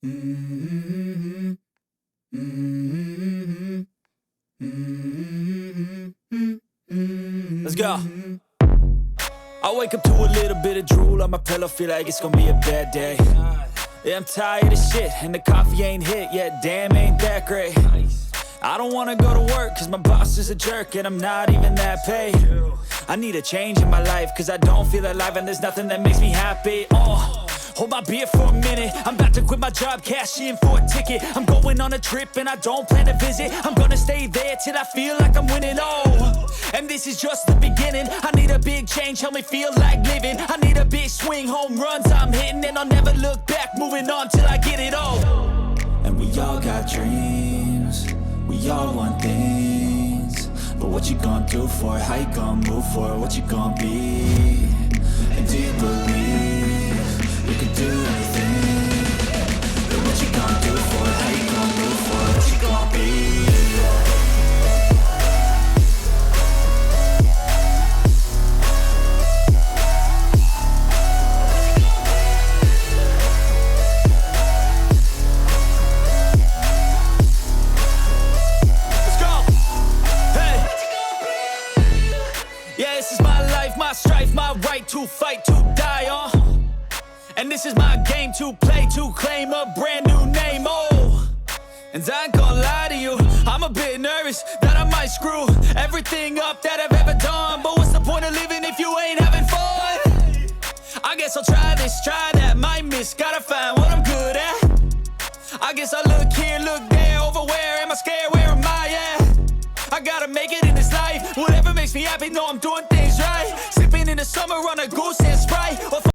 Mm-hmm. Mm-hmm. Mm-hmm. Let's go. I wake up to a little bit of drool on my pillow, feel like it's gonna be a bad day. Yeah, I'm tired of shit, and the coffee ain't hit yet, damn, ain't that great. I don't wanna go to work, cause my boss is a jerk, and I'm not even that paid. I need a change in my life, cause I don't feel alive, and there's nothing that makes me happy. Hold my beer for a minute, I'm about to quit my job, cash in for a ticket. I'm going on a trip and I don't plan to visit. I'm gonna stay there till I feel like I'm winning, and this is just the beginning. I need a big change, help me feel like living. I need a big swing, home runs I'm hitting, and I'll never look back, moving on till I get it all. And we all got dreams, we all want things, but what you gonna do for it? How you gonna move for it? What you gonna be? And do you believe you can do anything? But what you gonna do for it? How you gonna move for it? What you gonna be? Let's go! Hey! Yeah, this is my life, my strife, my right to fight, to die on. And this is my game to play, to claim a brand new name, And I ain't gonna lie to you, I'm a bit nervous that I might screw everything up that I've ever done. But what's the point of living if you ain't having fun? I guess I'll try this, try that, might miss, gotta find what I'm good at. I guess I look here, look there, over where am I scared, where am I at? I gotta make it in this life, whatever makes me happy, know I'm doing things right. Sipping in the summer on a goose and Sprite, or